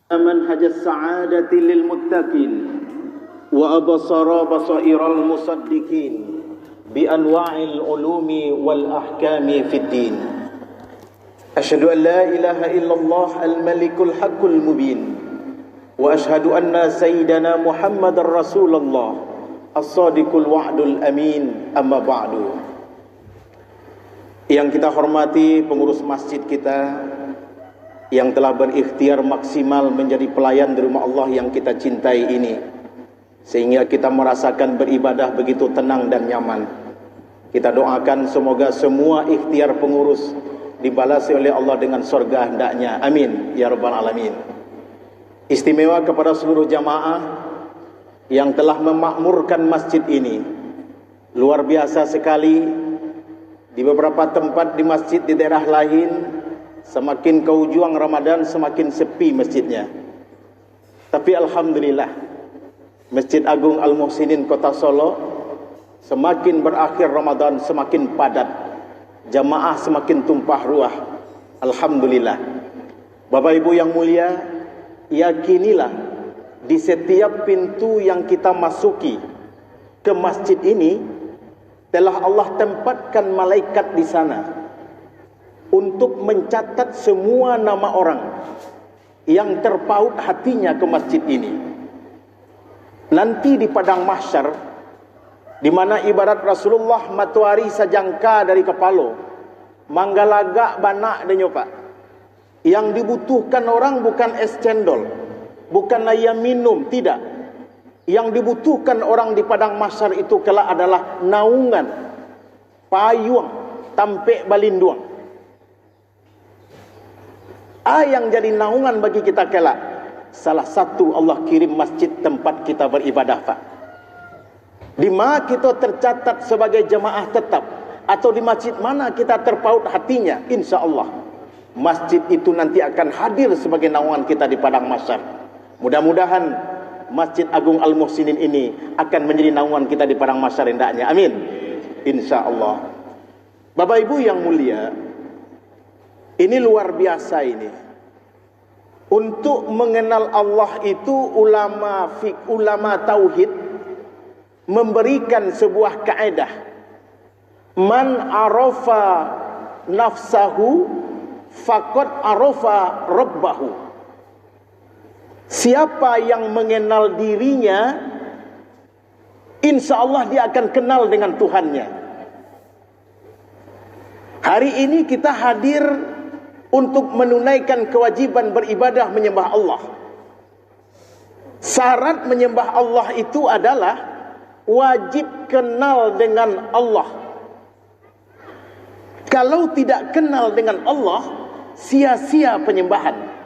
منهج السعادة للمتقين وأبصر بصائر المصدقين بأنواع العلوم والأحكام في الدين. أشهد أن لا إله إلا الله الملك الحق المبين، وأشهد أن سيدنا محمد رسول الله الصادق الوعد الأمين. أما بعد. Yang kita hormati pengurus masjid kita yang telah berikhtiar maksimal menjadi pelayan di rumah Allah yang kita cintai ini, sehingga kita merasakan beribadah begitu tenang dan nyaman. Kita doakan semoga semua ikhtiar pengurus dibalasi oleh Allah dengan surga hendaknya. Amin ya rabbal alamin. Istimewa kepada seluruh jamaah yang telah memakmurkan masjid ini. Luar biasa sekali. Di beberapa tempat di masjid di daerah lain, semakin ke ujung Ramadan semakin sepi masjidnya. Tapi alhamdulillah, Masjid Agung Al-Muhsinin Kota Solo semakin berakhir Ramadan semakin padat, jamaah semakin tumpah ruah. Alhamdulillah. Bapak Ibu yang mulia, yakinilah di setiap pintu yang kita masuki ke masjid ini telah Allah tempatkan malaikat di sana untuk mencatat semua nama orang yang terpaut hatinya ke masjid ini. Nanti di padang mahsyar, di mana ibarat Rasulullah matuari sajangka dari kepala, manggalaga banak dan nyopak. Yang dibutuhkan orang bukan es cendol, bukan ayam minum, tidak. Yang dibutuhkan orang di padang mahsyar itu kelak adalah naungan, payung, tampek balinduang. Yang jadi naungan bagi kita kelak, salah satu Allah kirim masjid tempat kita beribadah, Pak. Di mana kita tercatat sebagai jemaah tetap, atau di masjid mana kita terpaut hatinya, insya Allah masjid itu nanti akan hadir sebagai naungan kita di padang mahsyar. Mudah-mudahan Masjid Agung Al-Muhsinin ini akan menjadi naungan kita di padang mahsyar hendaknya. Amin. Insya Allah. Bapak Ibu yang mulia, ini luar biasa ini. Untuk mengenal Allah itu ulama tauhid memberikan sebuah kaidah. Man arafa nafsahu faqad arafa rabbahu. Siapa yang mengenal dirinya, insya Allah dia akan kenal dengan Tuhannya. Hari ini kita hadir untuk menunaikan kewajiban beribadah menyembah Allah. Syarat menyembah Allah itu adalah wajib kenal dengan Allah. Kalau tidak kenal dengan Allah, sia-sia penyembahan.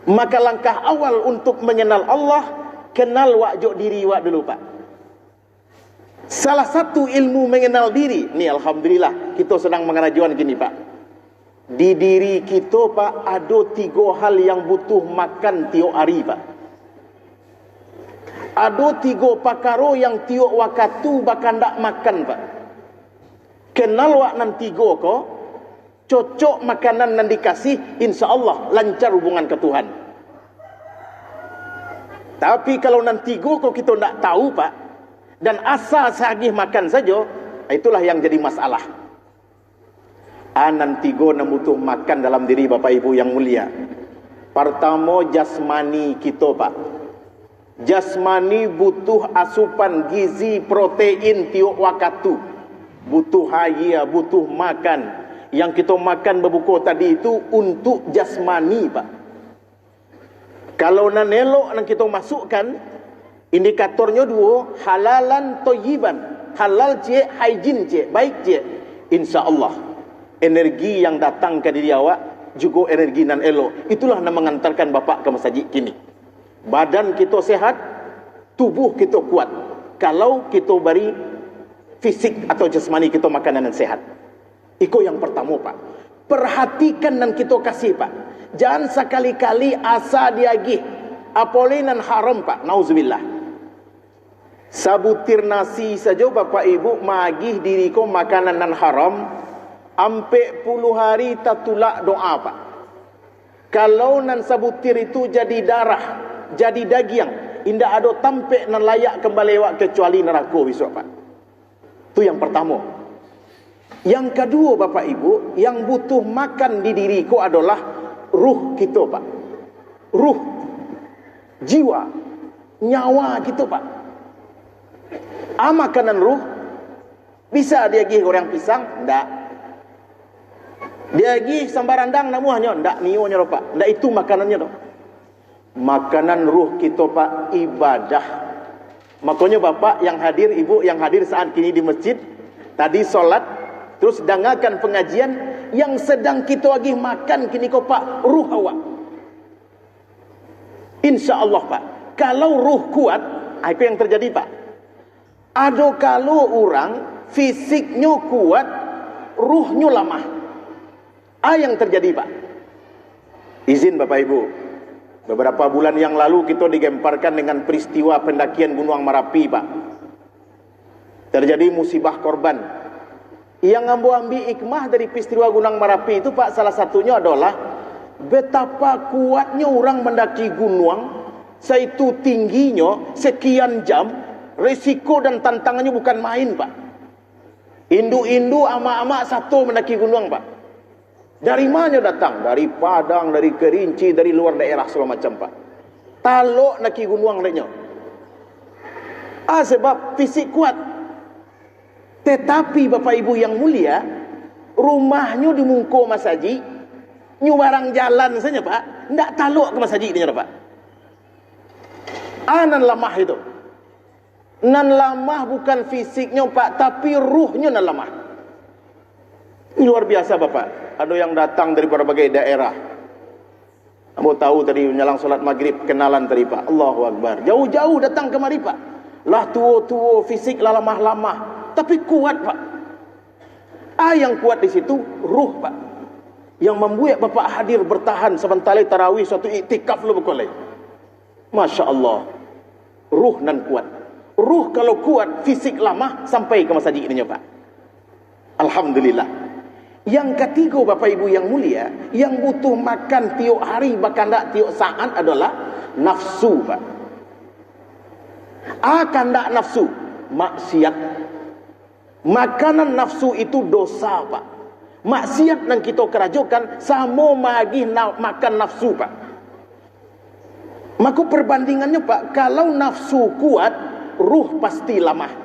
Maka langkah awal untuk mengenal Allah, kenal wajib diri wak dulu, Pak. Salah satu ilmu mengenal diri, nih alhamdulillah kita sedang mengerajuan gini, Pak. Di diri kita, Pak, ada 3 hal yang butuh makan tiap hari, Pak. Ada 3 perkara yang tiap waktu bahkan tak makan, Pak. Kenal wak nan 3 ko, cocok makanan yang dikasih, insya Allah lancar hubungan ke Tuhan. Tapi kalau nanti kok kita tidak tahu, Pak, dan asal sagih makan saja, itulah yang jadi masalah. Nanti nak butuh makan dalam diri Bapak Ibu yang mulia. Pertama, jasmani kita, Pak. Jasmani butuh asupan gizi protein tiap waktu. Butuh haya, butuh makan. Yang kita makan berbuka tadi itu untuk jasmani, Pak. Kalau nan elok nan kita masukkan, indikatornya 2, halalan toyiban. Halal cik, hygiene cik, baik cik. Insya Allah energi yang datang ke diri awak juga energi nan elok. Itulah yang mengantarkan Bapak ke masjid kini. Badan kita sehat, tubuh kita kuat. Kalau kita beri fisik atau jasmani kita makanan yang sehat. Itu yang pertama, Pak. Perhatikan dan kita kasih, Pak. Jangan sekali-kali asa diagih. Apolinan haram, Pak. Nauzubillah. Sabutir nasi saja Bapak Ibu magih diriku makanan nan haram. Ampe puluh hari tak tulak doa, Pak. Kalau nan sabutir itu jadi darah, jadi daging, indah ada tampek nan layak kembali awak kecuali neraka besok Pak. Itu yang pertama. Yang kedua Bapak Ibu, yang butuh makan di diriku adalah ruh kita Pak. Ruh, jiwa, nyawa kita Pak. Makanan ruh bisa dia gih orang pisang? Tidak. Dia gih sambarandang namuhnya? Tidak, nionya Pak. Tidak, itu makanannya dong. Makanan ruh kita Pak, ibadah. Makanya Bapak yang hadir, Ibu yang hadir saat kini di masjid, tadi solat, terus dengarkan pengajian, yang sedang kita lagi makan kini kau Pak, ruh awak. Insya Allah Pak, kalau ruh kuat, apa yang terjadi Pak? Ada kalau orang fisiknya kuat, ruhnya lemah. Yang terjadi Pak? Izin Bapak Ibu, beberapa bulan yang lalu kita digemparkan dengan peristiwa pendakian Gunung Merapi Pak. Terjadi musibah korban. Yang ambil hikmah dari peristiwa Gunung Merapi itu Pak, salah satunya adalah betapa kuatnya orang mendaki gunung, seitu tingginya sekian jam, risiko dan tantangannya bukan main Pak. Indu-indu ama-ama satu mendaki gunung Pak. Dari mana datang? Dari Padang, dari Kerinci, dari luar daerah segala macam Pak. Talok naki gunung leknya. Sebab fisik kuat. Tetapi Bapak Ibu yang mulia, rumahnya di Mungko Mas Haji, nyubarang jalan saja Pak, ndak talok ke Mas Haji dia Pak. Nan lemah itu. Nan lemah bukan fisiknya Pak, tapi ruhnya nan lemah. Luar biasa Bapak. Ada yang datang dari berbagai daerah. Kamu tahu tadi menjelang solat maghrib, kenalan tadi Pak. Allahu Akbar. Jauh-jauh datang kemari Pak. Lah tua-tua, fisik lah lemah-lemah, tapi kuat Pak. Yang kuat di situ ruh Pak. Yang membuat Bapak hadir bertahan sebentar tarawih suatu iktikaf lu berkolai. Masya Allah. Ruh nan kuat. Ruh kalau kuat, fisik lemah sampai ke masa ini Pak. Alhamdulillah. Yang ketiga Bapak Ibu yang mulia, yang butuh makan tiap hari bahkan tak tiap saat adalah nafsu Pak. Kandak nafsu, maksiat. Makanan nafsu itu dosa Pak. Maksiat yang kita kerajokan sama magi makan nafsu Pak. Maka perbandingannya Pak, kalau nafsu kuat, ruh pasti lemah.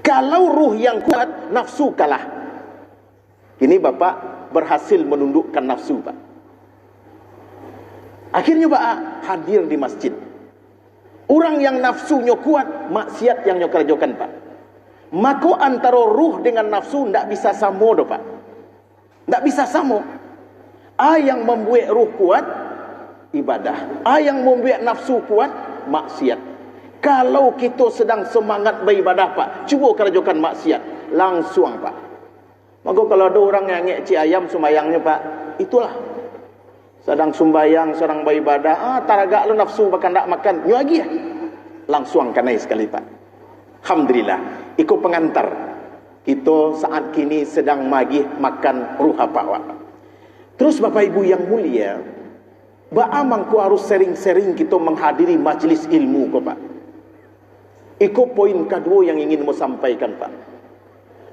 Kalau ruh yang kuat, nafsu kalah. Ini Bapak berhasil menundukkan nafsu Pak. Akhirnya Pak hadir di masjid. Orang yang nafsunya kuat, maksiat yang kerjakan Pak. Maka antara ruh dengan nafsu tidak bisa sama Pak. Tidak bisa sama. Yang membuat ruh kuat, ibadah. Yang membuat nafsu kuat, maksiat. Kalau kita sedang semangat beribadah Pak, cuba kerjakan maksiat, langsung Pak. Maka kalau ada orang yang ngeci ayam sembayangnya Pak, itulah. Sedang sembayang, sedang beribadah, taragak lu nafsu bahkan tak makan, nyu lagi ya. Langsung kanai sekali Pak. Alhamdulillah, ikut pengantar. Kita saat kini sedang magih makan ruh apa Pak. Terus Bapak Ibu yang mulia, ba'amangku harus sering-sering kita menghadiri majlis ilmu kok Pak. Ikut poin kedua yang ingin mau sampaikan Pak.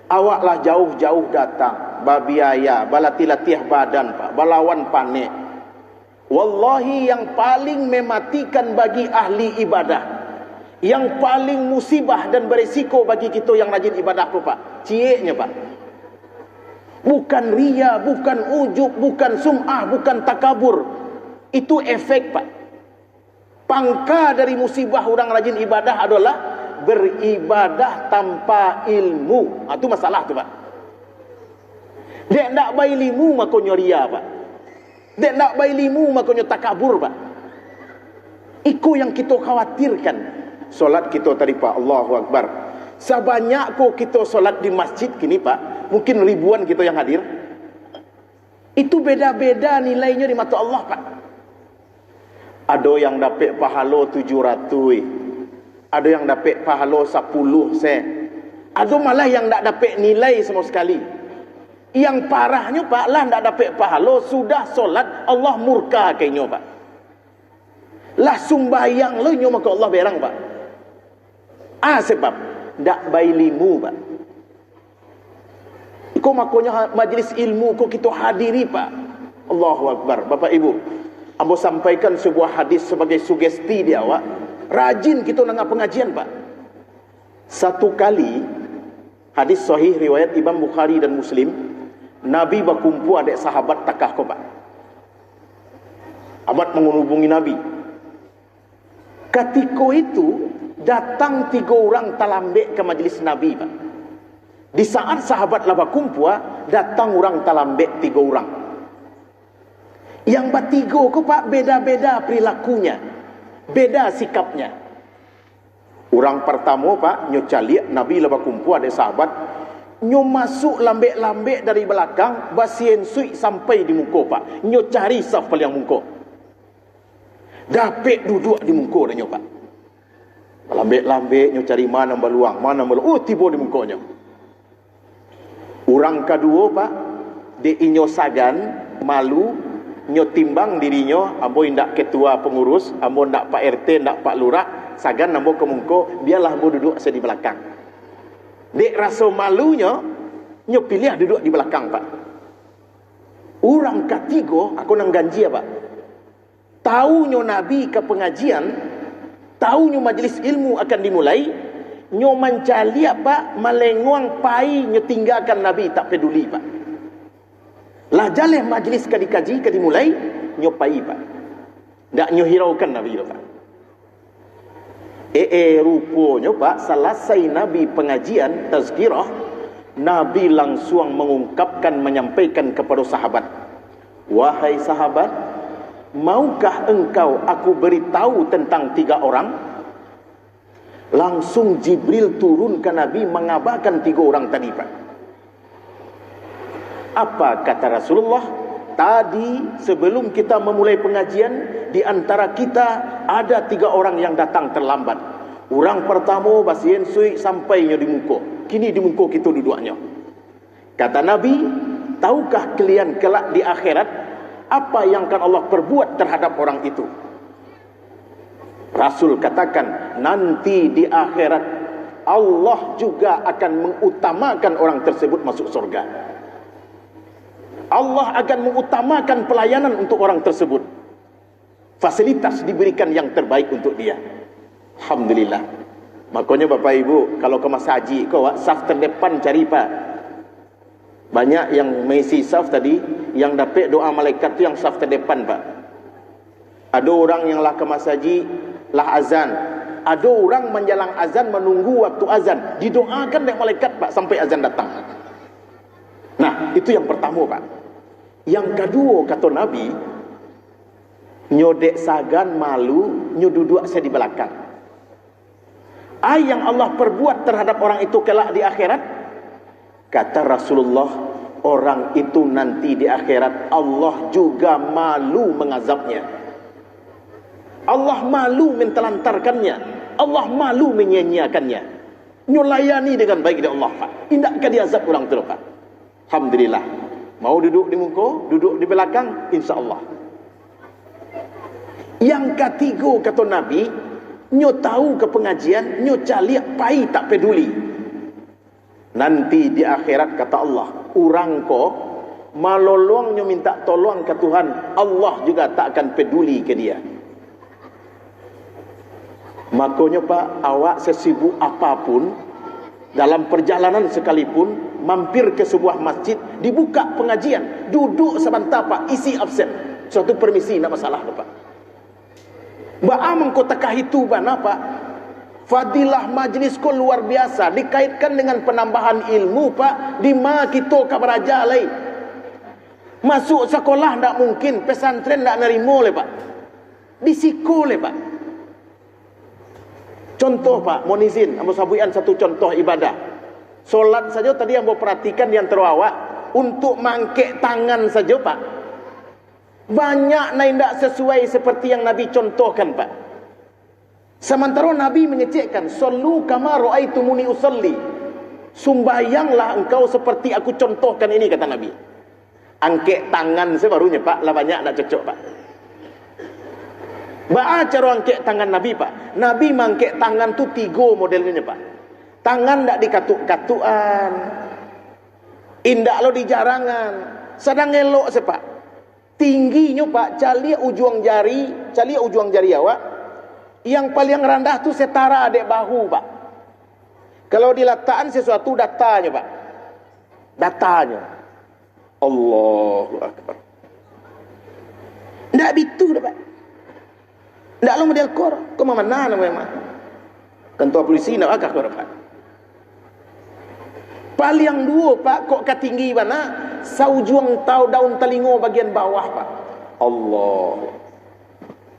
Awaklah jauh-jauh datang, babiaya, balatih-latih badan Pak, balawan panik. Wallahi yang paling mematikan bagi ahli ibadah, yang paling musibah dan berisiko bagi kita yang rajin ibadah Pak, cieknya Pak. Bukan ria, bukan ujub, bukan sum'ah, bukan takabur. Itu efek Pak. Pangka dari musibah orang rajin ibadah adalah beribadah tanpa ilmu. Itu masalah tu Pak. Dia nak bayi ilmu makanya ria Pak. Dia nak bayi ilmu makanya takabur Pak. Itu yang kita khawatirkan. Solat kita tadi Pak, Allahu Akbar. Sebanyak kita solat di masjid kini Pak, mungkin ribuan kita yang hadir. Itu beda-beda nilainya di mata Allah Pak. Ada yang dapat pahala 700, ada yang dapat pahala 10 sen, ada malah yang tak dapat nilai sama sekali. Yang parahnya Pak, lah tak dapat pahala, sudah solat Allah murka kayaknya Pak. Lah sumbayang lo nyo maka Allah berang Pak. Sebab dak bailimu Pak. Kau makanya majlis ilmu kau kita hadiri Pak. Allahu Akbar. Bapak Ibu, ambo sampaikan sebuah hadis sebagai sugesti dia Pak. Rajin kita nengah pengajian Pak. Satu kali, hadis sahih riwayat Imam Bukhari dan Muslim, Nabi berkumpul adik sahabat takah ko Pak. Amat menghubungi Nabi. Ketika itu datang 3 orang talambek ke majlis Nabi Pak. Di saat sahabat lah berkumpul, datang orang talambek 3 orang. Yang bertiga ko Pak beda-beda perilakunya, beda sikapnya. Orang pertama Pak nyo caliak Nabi lah berkumpul ada sahabat, nyo masuk lambek-lambek dari belakang, basien sui sampai di muka Pak. Nyo cari saf paling muka. Dapet duduk di muka dah nyo Pak. Lambek-lambek nyo cari mana beluang, mana beluang. Oh tiba di mukanya. Orang kedua Pak, de inyo sagan, malu, nyo timbang dirinya, ambo indak ketua pengurus, ambo ndak Pak RT, ndak Pak Lurah, sagan ambo ke muka, biarlah ambo duduk di belakang. Dek rasa malunya, nyo pilih duduk di belakang Pak. Orang ketiga, aku nang ganji Pak. Tahu nyo Nabi ke pengajian, tahu nyo majlis ilmu akan dimulai, nyo mencali Pak, melenguang pai nyo tinggalkan Nabi tak peduli Pak. Lah jaleh majlis ke dikaji ke dimulai, nyo pai Pak. Ndak nyo hiraukan Nabi Pak. Rupanya Pak, selesai Nabi pengajian tazkirah, Nabi langsung mengungkapkan, menyampaikan kepada sahabat, wahai sahabat, maukah engkau aku beritahu tentang 3 orang? Langsung Jibril turun ke Nabi mengabarkan 3 orang tadi Pak. Apa kata Rasulullah? Tadi sebelum kita memulai pengajian, di antara kita ada 3 orang yang datang terlambat. Orang pertama basien sui sampainya di muka. Kini di muka kita duduknya. Kata Nabi, tahukah kalian kelak di akhirat apa yang akan Allah perbuat terhadap orang itu? Rasul katakan, nanti di akhirat Allah juga akan mengutamakan orang tersebut masuk surga. Allah akan mengutamakan pelayanan untuk orang tersebut. Fasilitas diberikan yang terbaik untuk dia. Alhamdulillah. Makanya Bapak Ibu, kalau ke masjid kau saf terdepan cari Pak. Banyak yang mengisi saf tadi, yang dapat doa malaikat tu yang saf terdepan Pak. Ada orang yang lah ke masjid, lah azan. Ada orang menjalang azan menunggu waktu azan. Didoakan oleh malaikat Pak sampai azan datang. Nah, itu yang pertama Pak. Yang kedua kata Nabi, nyodek sagan malu, nyo duduk saya di belakang. Yang Allah perbuat terhadap orang itu kelak di akhirat, kata Rasulullah, orang itu nanti di akhirat Allah juga malu mengazabnya. Allah malu mentelantarkannya. Allah malu menyia-nyiakannya. Nyo layani dengan baik dari Allah Pak. Indakkah diazab orang itu Pak? Alhamdulillah. Mau duduk di muka, duduk di belakang, insya-Allah. Yang ketiga kata Nabi, nyo tahu ke pengajian, nyo caliak pai tak peduli. Nanti di akhirat kata Allah, orang ko malolong nyo minta tolong ke Tuhan, Allah juga tak akan peduli ke dia. Makanya Pak, awak sesibuk apapun, dalam perjalanan sekalipun, mampir ke sebuah masjid, dibuka pengajian, duduk sebentar Pak, isi absen. Suatu permisi, tak masalah Pak. Ba'amang kota kahitu bana Pak. Fadilah majlis ko luar biasa, dikaitkan dengan penambahan ilmu Pak. Di ma kita kabaraja lai. Masuk sekolah tak mungkin, pesantren tak nerimo le Pak. Disiko le Pak. Contoh Pak, mohon izin, ambo sabuian satu contoh ibadah. Solat saja tadi ambo perhatikan yang terawak, untuk mangkek tangan saja Pak. Banyak na indak sesuai seperti yang Nabi contohkan Pak. Sementara Nabi mengecekkan, sallu kama ra'aitumuni usalli. Sumbayanglah engkau seperti aku contohkan ini, kata Nabi. Angkek tangan sebarunya Pak, lah banyak nak cocok Pak. Baca cara angkek tangan Nabi Pak. Nabi mangkek tangan tu 3 modelnya Pak. Tangan tak dikatuk-katukan, indak lo di jarangan, sedang elok sepak. Tingginya Pak, cali ujung jari awak. Yang paling rendah tu setara adek bahu Pak. Kalau diletakkan sesuatu datanya Pak. Datanya. Allahu Akbar. Ndak bitu dah Pak. Ndak lo model kor. Kau mana memang. Ketua polisi nak akak kau Pak. Paling 2 Pak, kok ketinggi mana? Saujuang tau daun telingo bagian bawah Pak. Allah.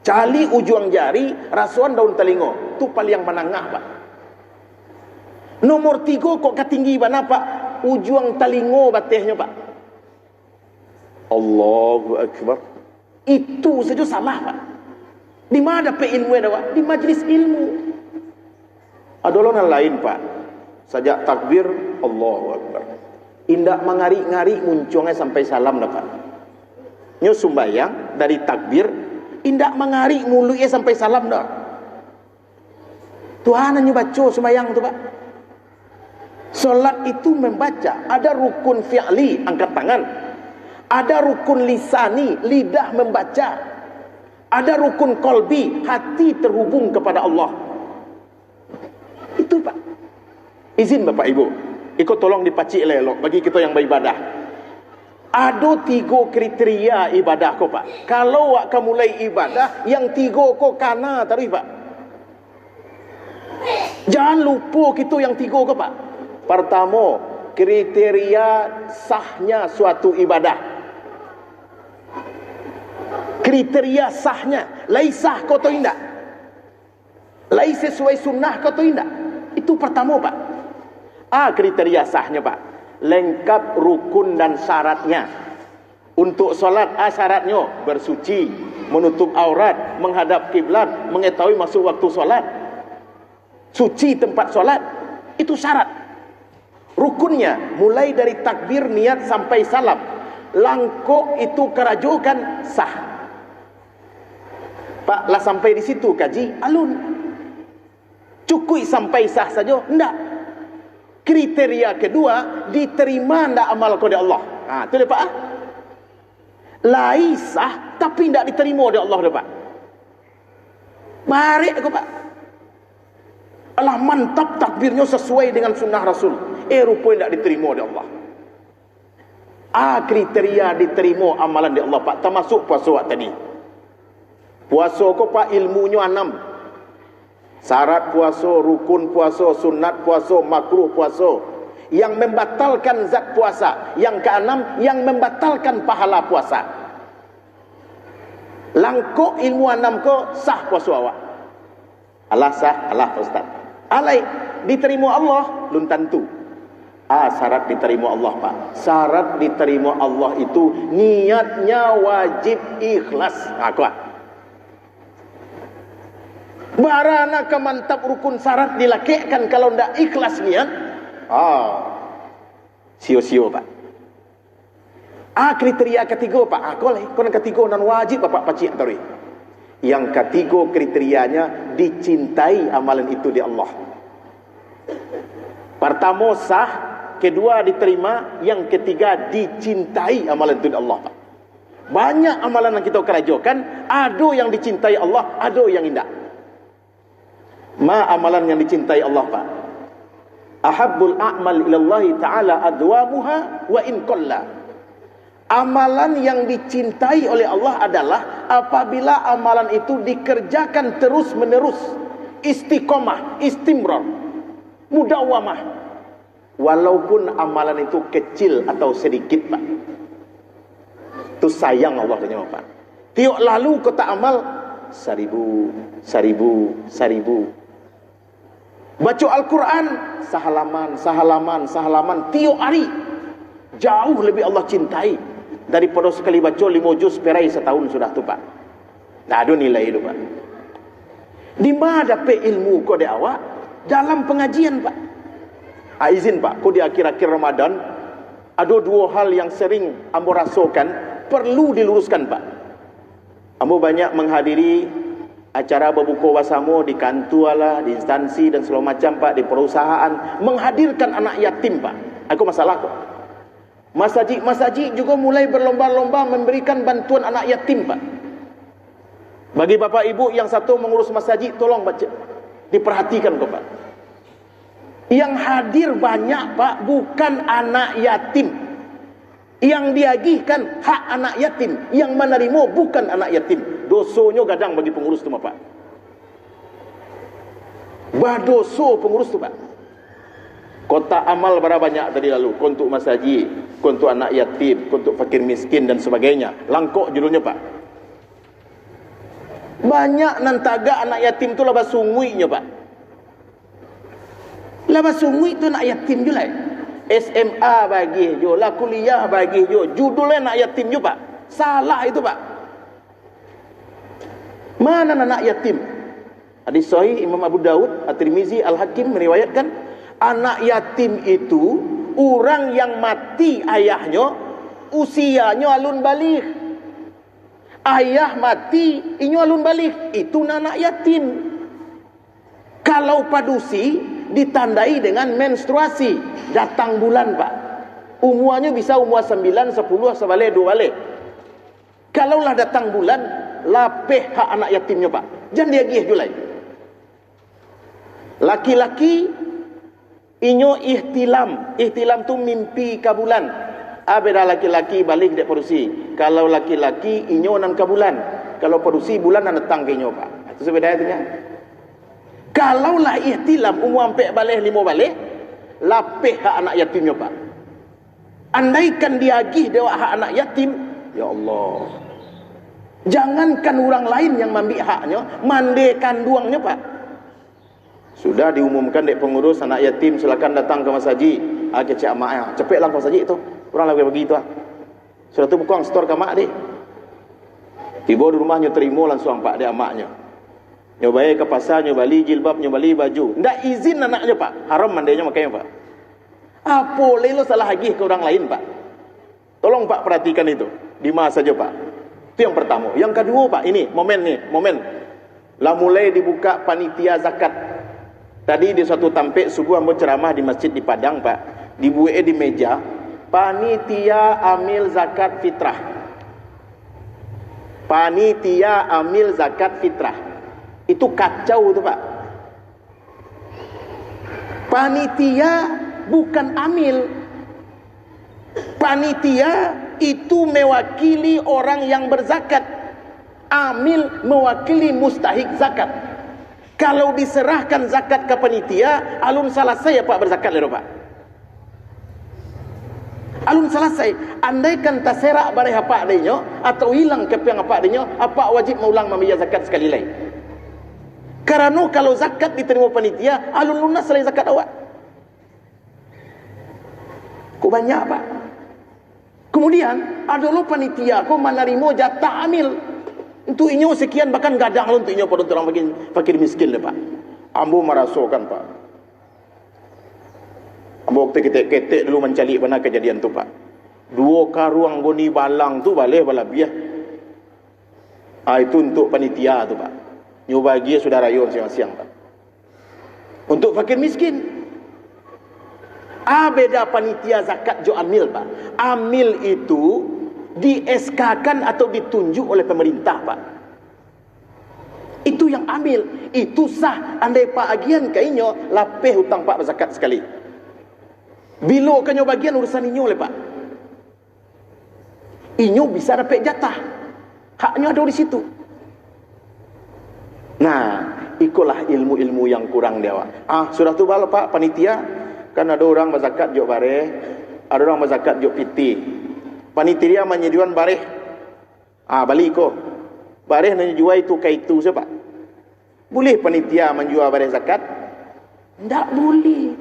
Cali ujung jari, rasuan daun telingo. Tu paling menengah Pak. Nomor 3 kok ketinggi mana Pak? Ujung telingo batehnya Pak. Allahu Akbar. Itu saja salah Pak. Di mana dapat ilmu ada Pak? Di majlis ilmu. Ada orang lain Pak. Sajak takbir, Allahu Akbar. Indak mengari-ngari muncungnya sampai salam dapat. Nyo sumbayang dari takbir, indak mengari mulutnya sampai salam dah. Tuhan nyo baca sumbayang tu Pak. Solat itu membaca. Ada rukun fi'li, angkat tangan. Ada rukun lisani, lidah membaca. Ada rukun kolbi, hati terhubung kepada Allah. Itu Pak. Izin Bapak Ibu, ikut tolong dipacik elok bagi kita yang beribadah. Ada 3 kriteria ibadah kau Pak. Kalau wak kamu mulai ibadah, yang 3 kau kana tadi Pak. Jangan lupa kita yang 3 kau Pak. Pertama, kriteria sahnya suatu ibadah. Kriteria sahnya, lai sah kau atau tidak? Lai sesuai sunnah kau atau tidak? Itu pertama Pak. Kriteria sahnya Pak, lengkap rukun dan syaratnya. Untuk solat syaratnya bersuci, menutup aurat, menghadap kiblat, mengetahui masuk waktu solat, suci tempat solat. Itu syarat. Rukunnya mulai dari takbir, niat sampai salam. Langkok itu kerajukan sah. Pak, lah sampai di situ kaji alun. Cukup sampai sah saja? Enggak. Kriteria kedua, diterima ndak amal kau oleh Allah. Itu dia Pak. Lai sah tapi ndak diterima oleh Allah dia Pak. Barik aku Pak. Allah mantap takbirnya sesuai dengan sunnah Rasul. Rupanya ndak diterima oleh Allah. Kriteria diterima amalan di Allah Pak. Termasuk puasa tadi. Puasa kau Pak ilmunya 6. Syarat puasa, rukun puasa, sunat puasa, makruh puasa. Yang membatalkan zat puasa. Yang ke-6, yang membatalkan pahala puasa. Langkok ilmu 6 ko sah puasa awak. Allah sah, Allah Ustaz. Alai diterima Allah, belum tentu. Syarat diterima Allah Pak. Syarat diterima Allah itu niatnya wajib ikhlas. Kuat. Barana mantap rukun syarat dilakekkan kalau ndak ikhlas niat. Sio-sio Pak. Kriteria ketiga Pak. Koleh, konon ketiga non wajib Bapak pacik tadi. Yang ketiga kriterianya dicintai amalan itu di Allah. Pertama sah, kedua diterima, yang ketiga dicintai amalan itu di Allah Pak. Banyak amalan yang kita kerjakan, ada yang dicintai Allah, ada yang tidak. Amalan yang dicintai Allah Pak. Ahabbul a'mal ilallahi ta'ala adwamuha wa in qalla. Amalan yang dicintai oleh Allah adalah apabila amalan itu dikerjakan terus menerus, istiqomah, istimrar, mudawamah, walaupun amalan itu kecil atau sedikit Pak. Itu sayang Allah tanya Pak. Tiok lalu kota amal 1000 baca Al-Quran sahalaman tiap hari. Jauh lebih Allah cintai daripada sekali baca 5 juz perai setahun sudah tu Pak. Tak ada nilai itu Pak. Di mana dapat ilmu kau di awak? Dalam pengajian Pak. Izin Pak, kok di akhir-akhir Ramadan ada dua hal yang sering ambo rasakan perlu diluruskan Pak. Ambo banyak menghadiri acara berbuka bersama di kantor lah, di instansi dan segala macam Pak, di perusahaan, menghadirkan anak yatim Pak. Aku masalah kok. Masjid-masjid juga mulai berlomba-lomba memberikan bantuan anak yatim Pak. Bagi bapak ibu yang satu mengurus masjid, tolong baca, diperhatikan kok Pak. Yang hadir banyak Pak bukan anak yatim. Yang diagihkan hak anak yatim, yang menerima bukan anak yatim. Dosonya gadang bagi pengurus tu Pak. Badoso pengurus tu Pak. Kota amal berapa banyak tadi lalu, untuk masjid, untuk anak yatim, untuk fakir miskin dan sebagainya. Langkok judulnya Pak. Banyak nantaga anak yatim tu labas sunguinya Pak. Labas sungui tu anak yatim juga. SMA bagi jo, lah kuliah bagi jo, judulnya anak yatim juga Pak. Salah itu Pak. Mana anak yatim? Hadis sahih Imam Abu Daud, At-Tirmizi, Al-Hakim meriwayatkan, anak yatim itu orang yang mati ayahnya, usianya alun balik. Ayah mati, inyo alun balik, itu anak yatim. Kalau padusi ditandai dengan menstruasi, datang bulan Pak. Umurnya bisa umur 9, 10, sebalik 2 balik. Kalaulah datang bulan, lapeh hak anak yatimnya Pak. Jangan dia gih julai. Laki-laki inyo ihtilam. Ihtilam tu mimpi ke bulan. Beda laki-laki balik dek padusi. Kalau laki-laki inyo nan ke bulan. Kalau padusi bulan nan datang ke inyo Pak. Itu sebeda itu. Kalaulah ihtilam umur sampai balik 5 balik, lapeh hak anak yatimnya Pak. Andaikan diagih dewa hak anak yatim, ya Allah, jangankan orang lain yang mengambil haknya, mandikan duangnya Pak. Sudah diumumkan dek pengurus anak yatim silakan datang ke masjid. Kecik amak cepatlah ke masjid tu. Orang lagi begitu sudah tu bukan store ke mak deh. Tiba di rumahnya terima langsung Pak dia amaknya. Nyobai ke pasar, nyobali jilbab, nyobali baju. Ndak izin anaknya Pak. Haram mandinya makanya Pak. Apa lo salah agih ke orang lain Pak. Tolong Pak perhatikan itu. Di masa saja Pak. Itu yang pertama. Yang kedua Pak, ini momen. Lah mulai dibuka panitia zakat. Tadi di suatu tampik subuh ambo ceramah di masjid di Padang Pak. Dibuat di meja, panitia amil zakat fitrah. Panitia amil zakat fitrah. Itu kacau tu Pak. Panitia bukan amil. Panitia itu mewakili orang yang berzakat. Amil mewakili mustahik zakat. Kalau diserahkan zakat ke panitia, alun selesai ya Pak berzakat lho Pak. Alun selesai. Andaikan terserak bareh apa adanya atau hilang kepiang apa adanya, apa wajib mengulang membayar zakat sekali lagi. Karena kalau zakat diterima panitia, alun lunas selain zakat awak. Kok banyak Pak. Kemudian ada lo panitia kok menerima jatah amil. Untuk inyo sekian bahkan gadang lo untuk inyo pada orang fakir miskin le Pak. Ambo merasakan Pak. Ambo waktu ketek-ketek dulu mencari benar kejadian tu Pak. 2 karuang goni balang tu boleh balabiah. Itu untuk panitia tu Pak. Nyobagi sudah rayuan siang-siang Pak. Untuk fakir miskin. Beda panitia zakat jo amil Pak. Amil itu di SK-kan atau ditunjuk oleh pemerintah Pak. Itu yang amil. Itu sah. Andai Pak agian kainyo lapeh hutang Pak berzakat sekali. Bila kanyo bagian urusan inyo oleh Pak. Inyo bisa dapat jatah. Haknya ada di situ. Nah, ikulah ilmu-ilmu yang kurang dia. Sudah tu bal Pak panitia, kan ada orang berzakat jok bareh, ada orang berzakat jok piti. Panitia menyediakan bareh. Balik ko. Bareh nak jual itu kaitu siapa? Boleh panitia menjual bareh zakat? Tak boleh.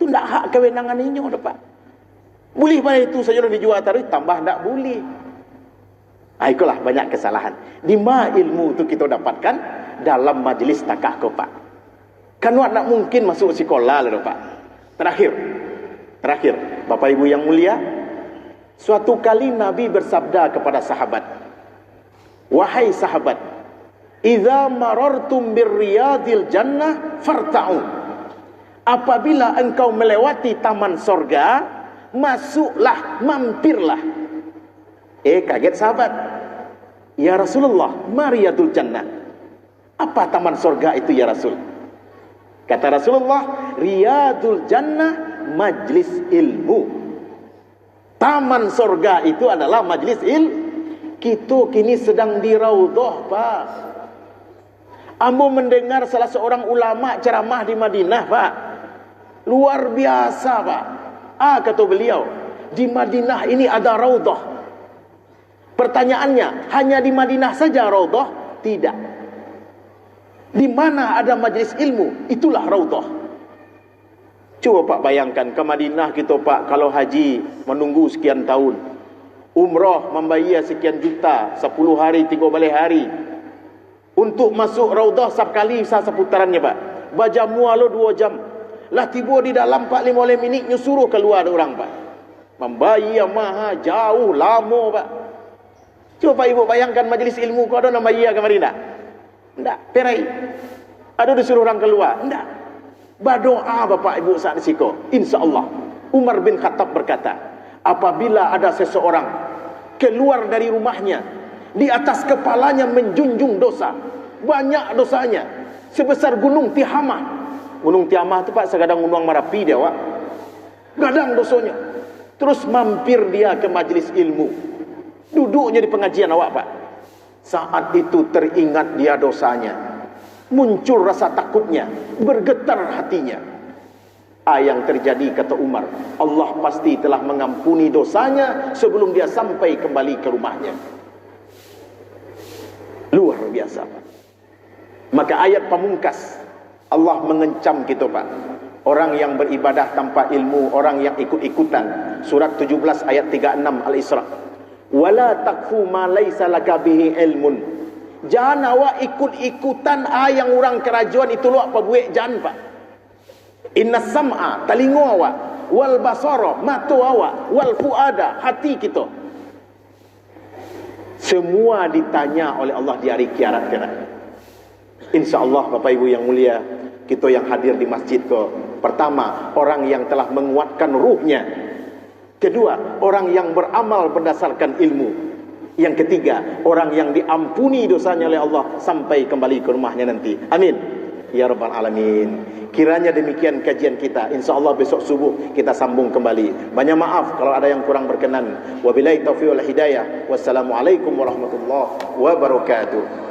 Itu tak hak kewenangan ini Pak. Boleh bareh itu saja dijual tarik tambah tak boleh. Itulah banyak kesalahan. Di mana ilmu itu kita dapatkan dalam majlis takah ko Pak. Kan nak mungkin masuk sekolah lah Pak. Terakhir, Bapak Ibu yang mulia, suatu kali Nabi bersabda kepada sahabat, wahai sahabat, idza marartum birriyadil jannah farta'u. Apabila engkau melewati taman sorga, masuklah, mampirlah. Kaget sahabat. Ya Rasulullah, ma riyadul jannah? Apa taman sorga itu ya Rasul? Kata Rasulullah, riyadul jannah majlis ilmu. Taman sorga itu adalah majlis ilmu. Kita kini sedang di raudhah, Pak. Ambo mendengar salah seorang ulama ceramah di Madinah, Pak. Luar biasa, Pak. Kata beliau, di Madinah ini ada raudhah. Pertanyaannya, hanya di Madinah saja raudhah? Tidak. Di mana ada majlis ilmu, itulah raudhah. Coba Pak bayangkan, ke Madinah kita Pak, kalau haji menunggu sekian tahun, umrah membayar sekian juta, 10 hari, 3 hari. Untuk masuk raudhah sekali seputarannya Pak, bajamu alo 2 jam. Lah tiba di dalam 4-5 minit nyuruh keluar orang Pak. Membayar mahal, jauh, lama Pak. Coba Ibu bayangkan majlis ilmu kau ada nama iya ke Madinah? Tidak, perai. Ada disuruh orang keluar? Tidak. Berdoa Bapak Ibu saat siko. InsyaAllah. Umar bin Khattab berkata, apabila ada seseorang keluar dari rumahnya, di atas kepalanya menjunjung dosa, banyak dosanya, sebesar gunung Tihamah. Gunung Tihamah itu Pak, segadang gunung Merapi dia Pak. Gadang dosanya. Terus mampir dia ke majlis ilmu. Duduknya di pengajian awak Pak. Saat itu teringat dia dosanya, muncul rasa takutnya, bergetar hatinya. Yang terjadi kata Umar, Allah pasti telah mengampuni dosanya sebelum dia sampai kembali ke rumahnya. Luar biasa Pak. Maka ayat pamungkas Allah mengencam kita Pak, orang yang beribadah tanpa ilmu, orang yang ikut-ikutan. Surat 17 ayat 36 Al-Isra. Wala takfu ma laisa laka bihi ilmun. Jangan awak ikut-ikutan yang orang kerajaan itu lu apa buat jangan Pak. Inna sam'a, telinga awak, wal basara, mata awak, wal fuada, hati kita. Semua ditanya oleh Allah di hari kiamat kelak. InsyaAllah Bapak Ibu yang mulia, kita yang hadir di masjid ke, pertama, orang yang telah menguatkan ruhnya. Kedua, orang yang beramal berdasarkan ilmu. Yang ketiga, orang yang diampuni dosanya oleh Allah sampai kembali ke rumahnya nanti. Amin ya rabbal alamin. Kiranya demikian kajian kita. InsyaAllah besok subuh kita sambung kembali. Banyak maaf kalau ada yang kurang berkenan. Wabillahi taufiq wal hidayah. Wassalamualaikum warahmatullahi wabarakatuh.